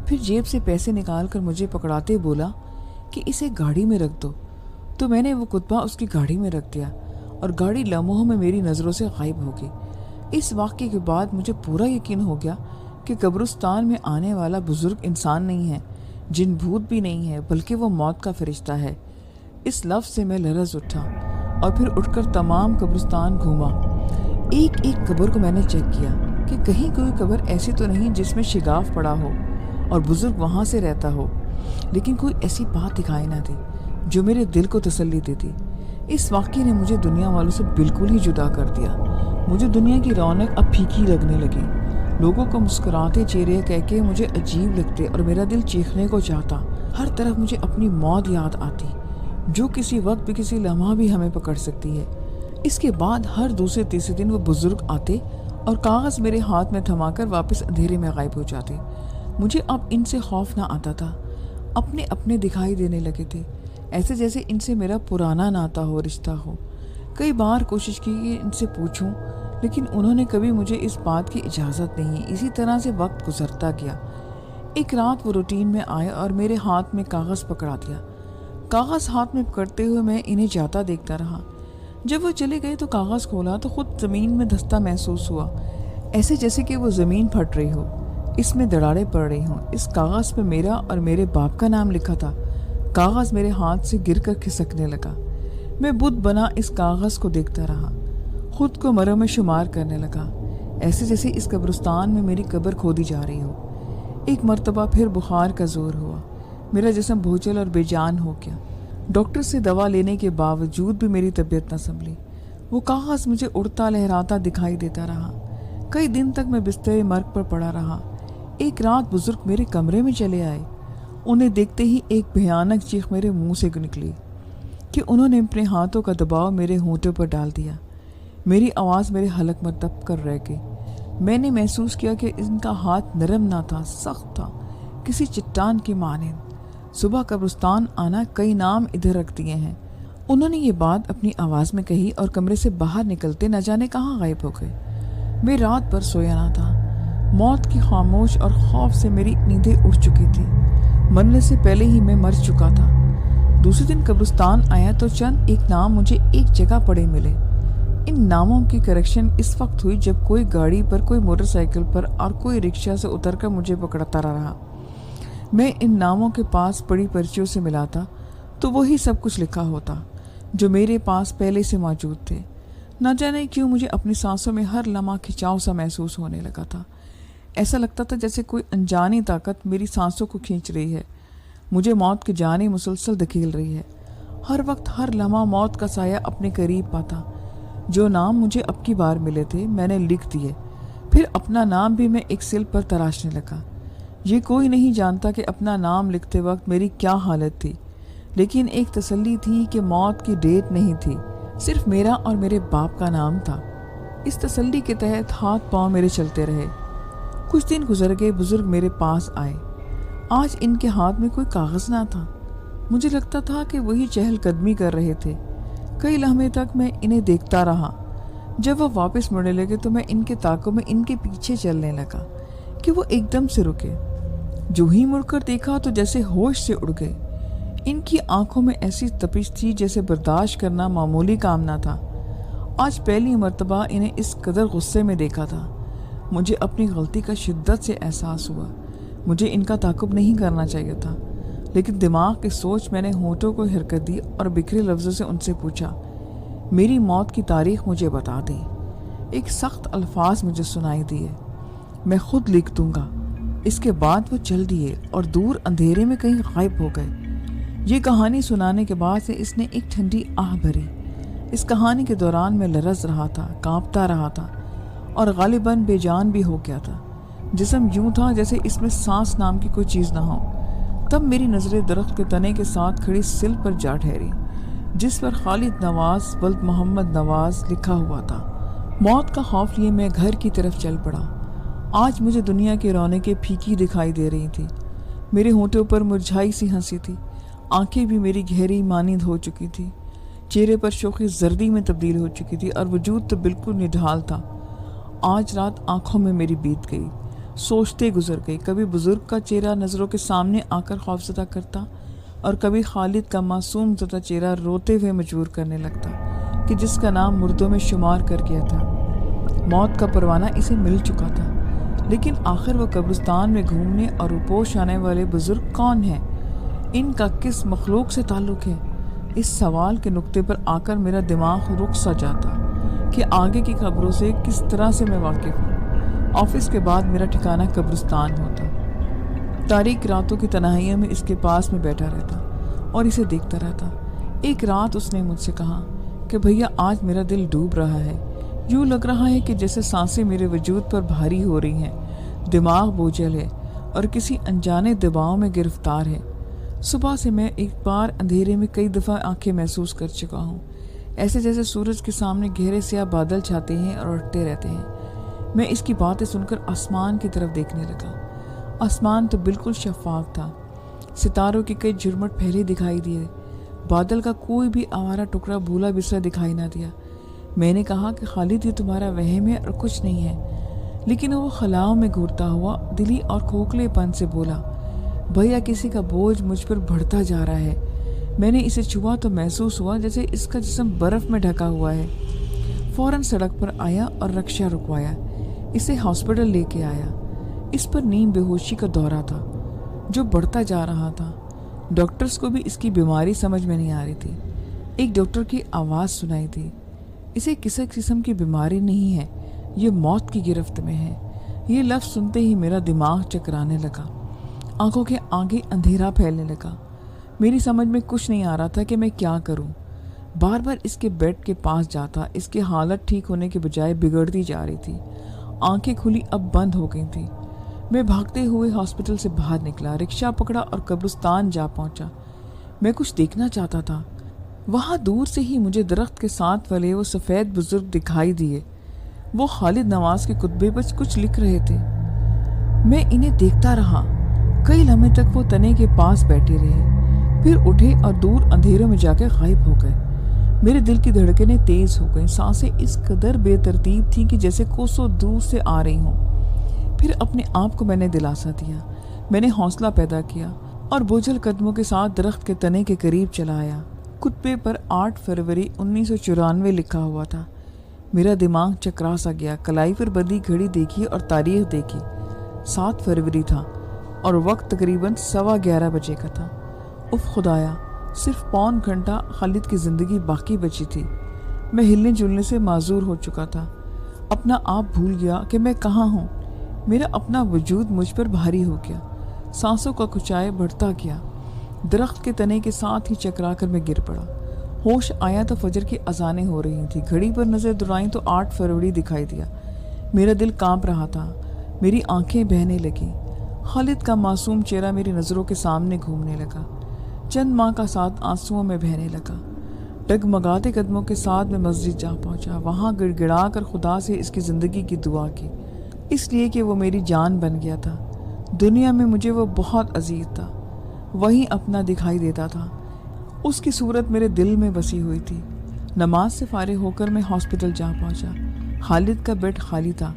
फिर जेब से पैसे निकाल कर मुझे पकड़ाते बोला कि इसे गाड़ी में रख दो। तो मैंने वो कुतबा उसकी गाड़ी में रख दिया और गाड़ी लम्हों में मेरी नज़रों से गायब हो गई। इस वाक़े के बाद मुझे पूरा यकीन हो गया कि कब्रिस्तान में आने वाला बुजुर्ग इंसान नहीं है, जिन भूत भी नहीं है, बल्कि वो मौत का फरिश्ता है। इस लफ्ज़ से मैं लरज़ उठा और फिर उठकर तमाम कब्रिस्तान घूमा। एक एक कब्र को मैंने चेक किया कि कहीं कोई कब्र ऐसी तो नहीं जिसमें शिगाफ पड़ा हो और बुजुर्ग वहाँ से रहता हो, लेकिन कोई ऐसी बात दिखाई ना दी जो मेरे दिल को तसल्ली देती। इस वाक़ये ने मुझे दुनिया वालों से बिल्कुल ही जुदा कर दिया مجھے دنیا کی رونق اب پھیکی لگنے لگی۔ لوگوں کو مسکراتے چہرے کہہ کے مجھے عجیب لگتے اور میرا دل چیخنے کو چاہتا۔ ہر طرف مجھے اپنی موت یاد آتی، جو کسی وقت بھی کسی لمحہ بھی ہمیں پکڑ سکتی ہے۔ اس کے بعد ہر دوسرے تیسرے دن وہ بزرگ آتے اور کاغذ میرے ہاتھ میں تھما کر واپس اندھیرے میں غائب ہو جاتے۔ مجھے اب ان سے خوف نہ آتا تھا، اپنے اپنے دکھائی دینے لگے تھے، ایسے جیسے ان سے میرا پرانا ناتا ہو، رشتہ ہو۔ کئی بار کوشش کی کہ ان سے پوچھوں، لیکن انہوں نے کبھی مجھے اس بات کی اجازت نہیں۔ اسی طرح سے وقت گزرتا گیا۔ ایک رات وہ روٹین میں آئے اور میرے ہاتھ میں کاغذ پکڑا دیا۔ کاغذ ہاتھ میں پکڑتے ہوئے میں انہیں جاتا دیکھتا رہا۔ جب وہ چلے گئے تو کاغذ کھولا تو خود زمین میں دھستا محسوس ہوا، ایسے جیسے کہ وہ زمین پھٹ رہی ہو، اس میں دراڑیں پڑ رہی ہوں۔ اس کاغذ پہ میرا اور میرے باپ کا نام لکھا تھا۔ کاغذ میرے ہاتھ سے گر کر کھسکنے لگا۔ میں بت بنا اس کاغذ کو دیکھتا رہا، خود کو مروں میں شمار کرنے لگا، ایسے جیسے اس قبرستان میں میری قبر کھودی جا رہی ہو۔ ایک مرتبہ پھر بخار کا زور ہوا، میرا جسم بھوچل اور بے جان ہو گیا۔ ڈاکٹر سے دوا لینے کے باوجود بھی میری طبیعت نہ سنبھلی۔ وہ کاغذ مجھے اڑتا لہراتا دکھائی دیتا رہا۔ کئی دن تک میں بستر مرگ پر پڑا رہا۔ ایک رات بزرگ میرے کمرے میں چلے آئے۔ انہیں دیکھتے ہی ایک بھیانک چیخ میرے منہ سے نکلی کہ انہوں نے اپنے ہاتھوں کا دباؤ میرے ہونٹوں پر ڈال دیا۔ میری آواز میرے حلق میں دب کر رہ گئی۔ میں نے محسوس کیا کہ ان کا ہاتھ نرم نہ تھا، سخت تھا، کسی چٹان کی مانند۔ صبح قبرستان آنا، کئی نام ادھر رکھ دیے ہیں۔ انہوں نے یہ بات اپنی آواز میں کہی اور کمرے سے باہر نکلتے نہ جانے کہاں غائب ہو گئے۔ میں رات بھر سویا نہ تھا۔ موت کی خاموش اور خوف سے میری نیندیں اڑ چکی تھی۔ مرنے سے پہلے ہی میں مر چکا تھا۔ دوسرے دن قبرستان آیا تو چند ایک نام مجھے ایک جگہ پڑے ملے۔ ان ناموں کی کریکشن اس وقت ہوئی جب کوئی گاڑی پر، کوئی موٹر سائیکل پر اور کوئی رکشہ سے اتر کر مجھے پکڑتا رہا۔ میں ان ناموں کے پاس پڑی پرچیوں سے ملاتا تو وہی سب کچھ لکھا ہوتا جو میرے پاس پہلے سے موجود تھے۔ نہ جانے کیوں مجھے اپنی سانسوں میں ہر لمحہ کھچاؤ سا محسوس ہونے لگا تھا۔ ایسا لگتا تھا جیسے کوئی انجانی طاقت میری سانسوں کو کھینچ رہی ہے، مجھے موت کی جانب مسلسل دھکیل رہی ہے۔ ہر وقت، ہر لمحہ موت کا سایہ اپنے قریب پاتا۔ جو نام مجھے اب کی بار ملے تھے میں نے لکھ دیے۔ پھر اپنا نام بھی میں ایک سل پر تراشنے لگا۔ یہ کوئی نہیں جانتا کہ اپنا نام لکھتے وقت میری کیا حالت تھی، لیکن ایک تسلی تھی کہ موت کی ڈیٹ نہیں تھی، صرف میرا اور میرے باپ کا نام تھا۔ اس تسلی کے تحت ہاتھ پاؤں میرے چلتے رہے۔ کچھ دن گزر گئے، بزرگ میرے پاس آئے۔ آج ان کے ہاتھ میں کوئی کاغذ نہ تھا۔ مجھے لگتا تھا کہ وہی چہل قدمی کر رہے تھے۔ کئی لمحے تک میں انہیں دیکھتا رہا۔ جب وہ واپس مڑنے لگے تو میں ان کے تعاقب میں ان کے پیچھے چلنے لگا کہ وہ ایک دم سے رکے۔ جو ہی مڑ کر دیکھا تو جیسے ہوش سے اڑ گئے۔ ان کی آنکھوں میں ایسی تپش تھی جیسے برداشت کرنا معمولی کام نہ تھا۔ آج پہلی مرتبہ انہیں اس قدر غصے میں دیکھا تھا۔ مجھے اپنی غلطی کا شدت سے احساس ہوا۔ مجھے ان کا تعاقب نہیں کرنا چاہیے تھا، لیکن دماغ کی سوچ میں نے ہونٹوں کو حرکت دی اور بکھرے لفظوں سے ان سے پوچھا، میری موت کی تاریخ مجھے بتا دی۔ ایک سخت الفاظ مجھے سنائی دیے، میں خود لکھ دوں گا۔ اس کے بعد وہ چل دیے اور دور اندھیرے میں کہیں غائب ہو گئے۔ یہ کہانی سنانے کے بعد سے اس نے ایک ٹھنڈی آہ بھری۔ اس کہانی کے دوران میں لرز رہا تھا، کانپتا رہا تھا اور غالباً بے جان بھی ہو گیا تھا۔ جسم یوں تھا جیسے اس میں سانس نام کی کوئی چیز نہ ہو۔ تب میری نظریں درخت کے تنے کے ساتھ کھڑی سل پر جا ٹھہری، جس پر خالد نواز ولد محمد نواز لکھا ہوا تھا۔ موت کا خوف لیے میں گھر کی طرف چل پڑا۔ آج مجھے دنیا کی رونقیں پھیکی دکھائی دے رہی تھی۔ میرے ہونٹوں پر مرجھائی سی ہنسی تھی، آنکھیں بھی میری گہری مانند ہو چکی تھی، چہرے پر شوخی زردی میں تبدیل ہو چکی تھی اور وجود تو بالکل نڈھال تھا۔ آج رات آنکھوں میں میری بیت گئی، سوچتے گزر گئی۔ کبھی بزرگ کا چہرہ نظروں کے سامنے آ کر خوفزدہ کرتا اور کبھی خالد کا معصوم زدہ چہرہ روتے ہوئے مجبور کرنے لگتا کہ جس کا نام مردوں میں شمار کر گیا تھا۔ موت کا پروانہ اسے مل چکا تھا، لیکن آخر وہ قبرستان میں گھومنے اور روپوش آنے والے بزرگ کون ہیں؟ ان کا کس مخلوق سے تعلق ہے؟ اس سوال کے نقطے پر آ کر میرا دماغ رک سا جاتا کہ آگے کی خبروں سے کس طرح سے میں واقف ہوں۔ آفس کے بعد میرا ٹھکانہ قبرستان ہوتا۔ تاریک راتوں کی تنہائیوں میں اس کے پاس میں بیٹھا رہتا اور اسے دیکھتا رہتا۔ ایک رات اس نے مجھ سے کہا کہ بھیا آج میرا دل ڈوب رہا ہے، यूँ लग रहा है कि जैसे सांसें मेरे वजूद पर भारी हो रही हैं। दिमाग बोझल है और किसी अनजाने दबाव में गिरफ्तार है। सुबह से मैं एक बार अंधेरे में कई दफ़ा आंखें महसूस कर चुका हूँ, ऐसे जैसे सूरज के सामने गहरे स्याह बादल छाते हैं और उठते रहते हैं। मैं इसकी बातें सुनकर आसमान की तरफ देखने लगा। आसमान तो बिल्कुल शफाफ था। सितारों के कई झुरमुट पहले दिखाई दिए। बादल का कोई भी आवारा टुकड़ा भूला बिसरा दिखाई ना दिया। मैंने कहा कि खालिद, ये तुम्हारा वहम है और कुछ नहीं है। लेकिन वो खलाओं में घूरता हुआ दिली और खोखलेपन से बोला, भैया किसी का बोझ मुझ पर बढ़ता जा रहा है। मैंने इसे छुआ तो महसूस हुआ जैसे इसका जिस्म बर्फ में ढका हुआ है। फौरन सड़क पर आया और रक्षा रुकवाया, इसे हॉस्पिटल लेके आया। इस पर नींद बेहोशी का दौरा था जो बढ़ता जा रहा था। डॉक्टर्स को भी इसकी बीमारी समझ में नहीं आ रही थी। एक डॉक्टर की आवाज़ सुनाई दी, इसे किसी किस्म की बीमारी नहीं है, ये मौत की गिरफ्त में है। ये लफ्ज़ सुनते ही मेरा दिमाग चकराने लगा, आंखों के आगे अंधेरा फैलने लगा। मेरी समझ में कुछ नहीं आ रहा था कि मैं क्या करूं। बार बार इसके बेड के पास जाता, इसकी हालत ठीक होने के बजाय बिगड़ती जा रही थी। आंखें खुली अब बंद हो गई थी। मैं भागते हुए हॉस्पिटल से बाहर निकला, रिक्शा पकड़ा और कब्रिस्तान जा पहुंचा। मैं कुछ देखना चाहता था। वहां दूर से ही मुझे दरख्त के साथ वाले वो सफ़ेद बुजुर्ग दिखाई दिए। वो खालिद नवाज के कुतबे पर कुछ लिख रहे थे। मैं इन्हें देखता रहा। कई लम्हे तक वो तने के पास बैठे रहे, फिर उठे और दूर अंधेरों में जाकर गायब हो गए। मेरे दिल की धड़कनें तेज हो गईं। सांसें इस कदर बेतरतीब थीं कि जैसे कोसों दूर से आ रही हों। फिर अपने आप को मैंने दिलासा दिया। मैंने हौसला पैदा किया और बोझल कदमों के साथ दरख्त के तने के करीब चला आया। कुत्ते पर 8 फरवरी 1994 लिखा हुआ था। मेरा दिमाग चकरा सा गया। कलाई पर बंधी घड़ी देखी और तारीख देखी। 7 फरवरी था और वक्त तकरीबन 11:15 बजे का था। उफ खुदाया, सिर्फ पौन घंटा खालिद की ज़िंदगी बाकी बची थी। मैं हिलने जुलने से माजूर हो चुका था। अपना आप भूल गया कि मैं कहाँ हूँ। मेरा अपना वजूद मुझ पर भारी हो गया। सांसों का कुचाए बढ़ता गया। दरख्त के तने के साथ ही चकरा कर मैं गिर पड़ा। होश आया तो फजर की अजानें हो रही थी। घड़ी पर नज़र दुराई तो 8 फरवरी दिखाई दिया। मेरा दिल कांप रहा था। मेरी आंखें बहने लगी। खालिद का मासूम चेहरा मेरी नज़रों के सामने घूमने लगा। चंद माह का साथ आंसुओं में बहने लगा। डगमगाते कदमों के साथ मैं मस्जिद जा पहुंचा। वहां गिड़गिड़ा कर खुदा से इसकी ज़िंदगी की दुआ की, इसलिए कि वो मेरी जान बन गया था। दुनिया में मुझे वो बहुत अजीज था। वही अपना दिखाई देता था। उसकी सूरत मेरे दिल में बसी हुई थी। नमाज से फारिग होकर मैं हॉस्पिटल जा पहुंचा। खालिद का बेड खाली था।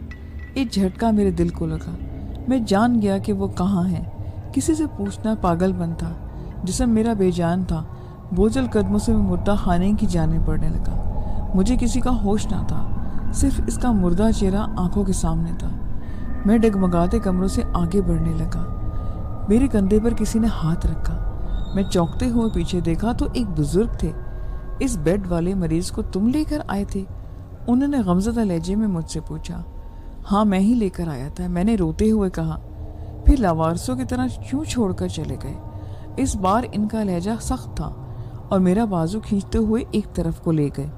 एक झटका मेरे दिल को लगा। मैं जान गया कि वो कहाँ है। किसी से पूछना पागलपन था। जिस्म मेरा बेजान था। बोझल कदमों से मैं मुर्दा खाने की जाने पड़ने लगा। मुझे किसी का होश ना था, सिर्फ इसका मुर्दा चेहरा आंखों के सामने था। मैं डगमगाते कमरों से आगे बढ़ने लगा। मेरे कंधे पर किसी ने हाथ रखा। मैं चौंकते हुए पीछे देखा तो एक बुजुर्ग थे। इस बेड वाले मरीज को तुम लेकर आए थे? उन्होंने गमज़दा लहजे में मुझसे पूछा। हाँ, मैं ही लेकर आया था, मैंने रोते हुए कहा। फिर लावारसों की तरह क्यों छोड़कर चले गए? इस बार इनका लहजा सख्त था और मेरा बाजू खींचते हुए एक तरफ को ले गए।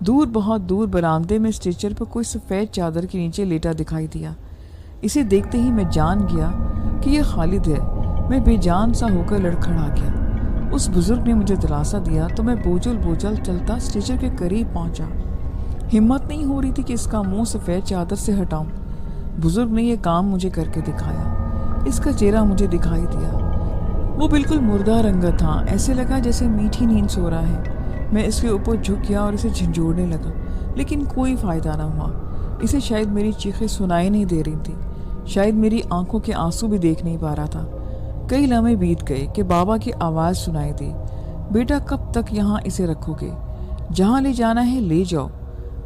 दूर, बहुत दूर बरामदे में स्ट्रेचर पर कोई सफ़ेद चादर के नीचे लेटा दिखाई दिया। इसे देखते ही मैं जान गया कि यह खालिद है। मैं बेजान सा होकर लड़खड़ा गया। उस बुजुर्ग ने मुझे दिलासा दिया तो मैं बोझल बोझल चलता स्ट्रेचर के करीब पहुंचा। हिम्मत नहीं हो रही थी कि इसका मुंह सफ़ेद चादर से हटाऊं। बुजुर्ग ने यह काम मुझे करके दिखाया। इसका चेहरा मुझे दिखाई दिया। वो बिल्कुल मुर्दा रंगत था। ऐसे लगा जैसे मीठी नींद सो रहा है। मैं इसके ऊपर झुक गया और इसे झंझोड़ने लगा, लेकिन कोई फ़ायदा ना हुआ। इसे शायद मेरी चीखें सुनाई नहीं दे रही थी। शायद मेरी आंखों के आंसू भी देख नहीं पा रहा था। कई लम्हे बीत गए कि बाबा की आवाज़ सुनाई दी, बेटा कब तक यहाँ इसे रखोगे? जहाँ ले जाना है ले जाओ।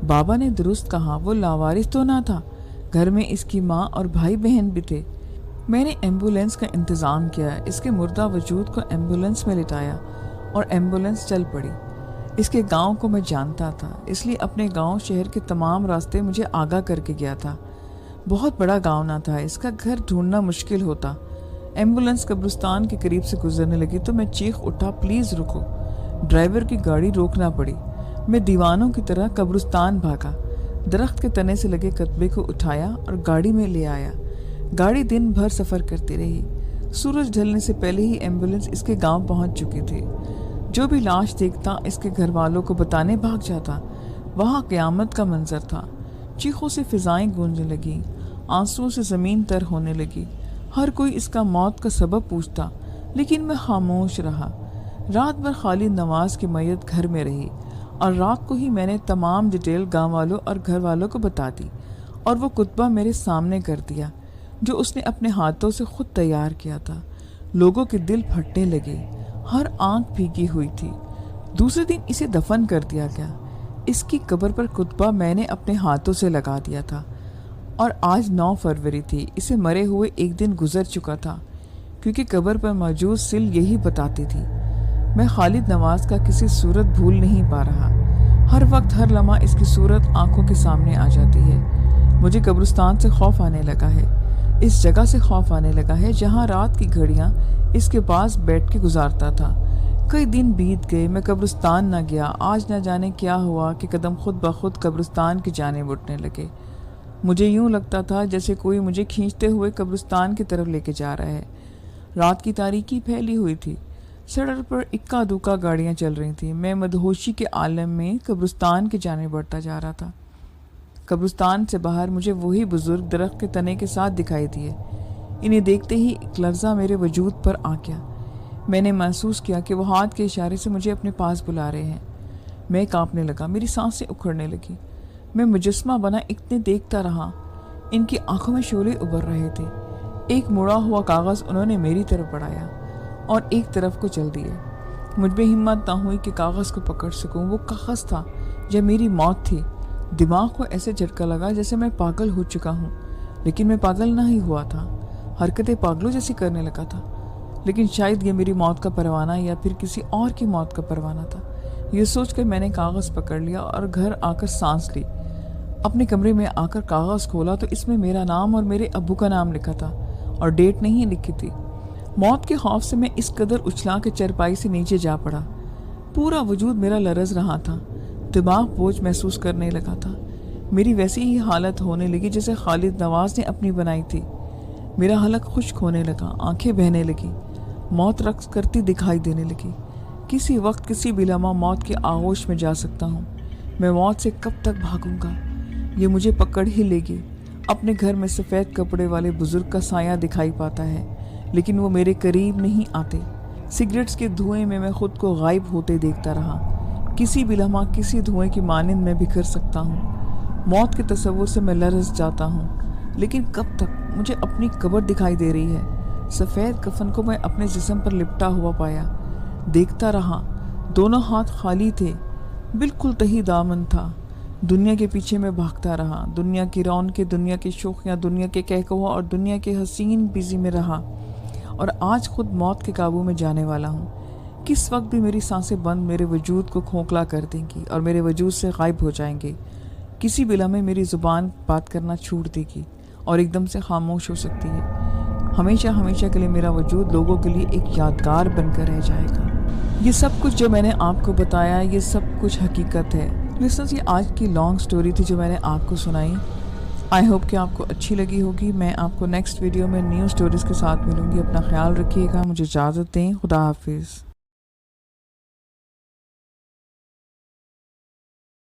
बाबा ने दुरुस्त कहा। वो लावारिस तो ना था। घर में इसकी माँ और भाई बहन भी थे। मैंने एम्बुलेंस का इंतज़ाम किया। इसके मुर्दा वजूद को एम्बुलेंस में लिटाया और एम्बुलेंस चल पड़ी। इसके गांव को मैं जानता था, इसलिए अपने गांव शहर के तमाम रास्ते मुझे आगाह करके गया था। बहुत बड़ा गांव ना था, इसका घर ढूंढना मुश्किल होता। एम्बुलेंस कब्रिस्तान के करीब से गुजरने लगी तो मैं चीख उठा, प्लीज़ रुको। ड्राइवर की गाड़ी रोकना पड़ी। मैं दीवानों की तरह कब्रिस्तान भागा। درخت کے تنے سے لگے کتبے کو اٹھایا اور گاڑی میں لے آیا۔ گاڑی دن بھر سفر کرتی رہی۔ سورج ڈھلنے سے پہلے ہی ایمبولینس اس کے گاؤں پہنچ چکی تھی۔ جو بھی لاش دیکھتا اس کے گھر والوں کو بتانے بھاگ جاتا۔ وہاں قیامت کا منظر تھا۔ چیخوں سے فضائیں گونجنے لگیں، آنسوؤں سے زمین تر ہونے لگی۔ ہر کوئی اس کا موت کا سبب پوچھتا، لیکن میں خاموش رہا۔ رات بھر خالد نواز کی میت گھر میں رہی اور رات کو ہی میں نے تمام ڈیٹیل گاؤں والوں اور گھر والوں کو بتا دی اور وہ کتبہ میرے سامنے کر دیا جو اس نے اپنے ہاتھوں سے خود تیار کیا تھا۔ لوگوں کے دل پھٹنے لگے، ہر آنکھ بھیگی ہوئی تھی۔ دوسرے دن اسے دفن کر دیا گیا۔ اس کی قبر پر کتبہ میں نے اپنے ہاتھوں سے لگا دیا تھا اور آج 9 فروری تھی۔ اسے مرے ہوئے ایک دن گزر چکا تھا کیونکہ قبر پر موجود سل یہی بتاتی تھی۔ میں خالد نواز کا کسی صورت بھول نہیں پا رہا۔ ہر وقت ہر لمحہ اس کی صورت آنکھوں کے سامنے آ جاتی ہے۔ مجھے قبرستان سے خوف آنے لگا ہے، اس جگہ سے خوف آنے لگا ہے جہاں رات کی گھڑیاں اس کے پاس بیٹھ کے گزارتا تھا۔ کئی دن بیت گئے، میں قبرستان نہ گیا۔ آج نہ جانے کیا ہوا کہ قدم خود بخود قبرستان کی جانب اٹھنے لگے۔ مجھے یوں لگتا تھا جیسے کوئی مجھے کھینچتے ہوئے قبرستان کی طرف لے کے جا رہا ہے۔ رات کی تاریکی پھیلی ہوئی تھی، سڑک پر اکا دکا گاڑیاں چل رہی تھیں۔ میں مدہوشی کے عالم میں قبرستان کی جانب بڑھتا جا رہا تھا۔ قبرستان سے باہر مجھے وہی بزرگ درخت کے تنے کے ساتھ دکھائی دیے۔ انہیں دیکھتے ہی ایک لرزہ میرے وجود پر آ گیا۔ میں نے محسوس کیا کہ وہ ہاتھ کے اشارے سے مجھے اپنے پاس بلا رہے ہیں۔ میں کانپنے لگا، میری سانسیں اکھڑنے لگی۔ میں مجسمہ بنا اتنے دیکھتا رہا۔ ان کی آنکھوں میں شعلے ابھر رہے تھے۔ ایک مڑا ہوا کاغذ انہوں نے میری طرف بڑھایا اور ایک طرف کو چل دیے۔ مجھ میں ہمت نہ ہوئی کہ کاغذ کو پکڑ سکوں۔ وہ کاغذ تھا جب میری موت تھی۔ دماغ کو ایسے جھٹکا لگا جیسے میں پاگل ہو چکا ہوں، لیکن میں پاگل نہ ہی ہوا تھا۔ حرکتیں پاگلوں جیسی کرنے لگا تھا، لیکن شاید یہ میری موت کا پروانہ یا پھر کسی اور کی موت کا پروانہ تھا۔ یہ سوچ کر میں نے کاغذ پکڑ لیا اور گھر آ کر سانس لی۔ اپنے کمرے میں آ کر کاغذ کھولا تو اس میں میرا نام اور میرے ابو کا نام لکھا تھا اور ڈیٹ نہیں لکھی تھی۔ موت کے خوف سے میں اس قدر اچھلا کہ چرپائی سے نیچے جا پڑا۔ پورا وجود میرا لرز رہا تھا، دماغ بوجھ محسوس کرنے لگا تھا۔ میری ویسی ہی حالت ہونے لگی جیسے خالد نواز نے اپنی بنائی تھی۔ میرا حلق خشک ہونے لگا، آنکھیں بہنے لگی، موت رقص کرتی دکھائی دینے لگی۔ کسی وقت کسی بھی لمحہ موت کے آغوش میں جا سکتا ہوں۔ میں موت سے کب تک بھاگوں گا؟ یہ مجھے پکڑ ہی لے گی۔ اپنے گھر میں سفید کپڑے والے بزرگ کا سایہ دکھائی پاتا ہے، لیکن وہ میرے قریب نہیں آتے۔ سگریٹس کے دھوئیں میں خود کو غائب ہوتے دیکھتا رہا۔ کسی بھی لمحہ کسی دھوئیں کی مانند میں بکھر سکتا ہوں۔ موت کے تصور سے میں لرز جاتا ہوں، لیکن کب تک؟ مجھے اپنی قبر دکھائی دے رہی ہے۔ سفید کفن کو میں اپنے جسم پر لپٹا ہوا پایا۔ دیکھتا رہا، دونوں ہاتھ خالی تھے، بالکل تہی دامن تھا۔ دنیا کے پیچھے میں بھاگتا رہا، دنیا کی رونقیں، دنیا کی شوخیاں، دنیا کے کہکواں اور دنیا کے حسین بیزی میں رہا، اور آج خود موت کے قابو میں جانے والا ہوں۔ کس وقت بھی میری سانسیں بند میرے وجود کو کھوکھلا کر دیں گی اور میرے وجود سے غائب ہو جائیں گے۔ کسی بھی لمحے میری زبان بات کرنا چھوڑ دے گی اور ایک دم سے خاموش ہو سکتی ہے۔ ہمیشہ ہمیشہ کے لیے میرا وجود لوگوں کے لیے ایک یادگار بن کر رہ جائے گا۔ یہ سب کچھ جو میں نے آپ کو بتایا، یہ سب کچھ حقیقت ہے۔ لسنرز، یہ آج کی لانگ سٹوری تھی جو میں نے آپ کو سنائی۔ آئی ہوپ کہ آپ کو اچھی لگی ہوگی۔ میں آپ کو نیکسٹ ویڈیو میں نیو سٹوریز کے ساتھ ملوں گی۔ اپنا خیال رکھیے گا، مجھے اجازت دیں۔ خدا حافظ۔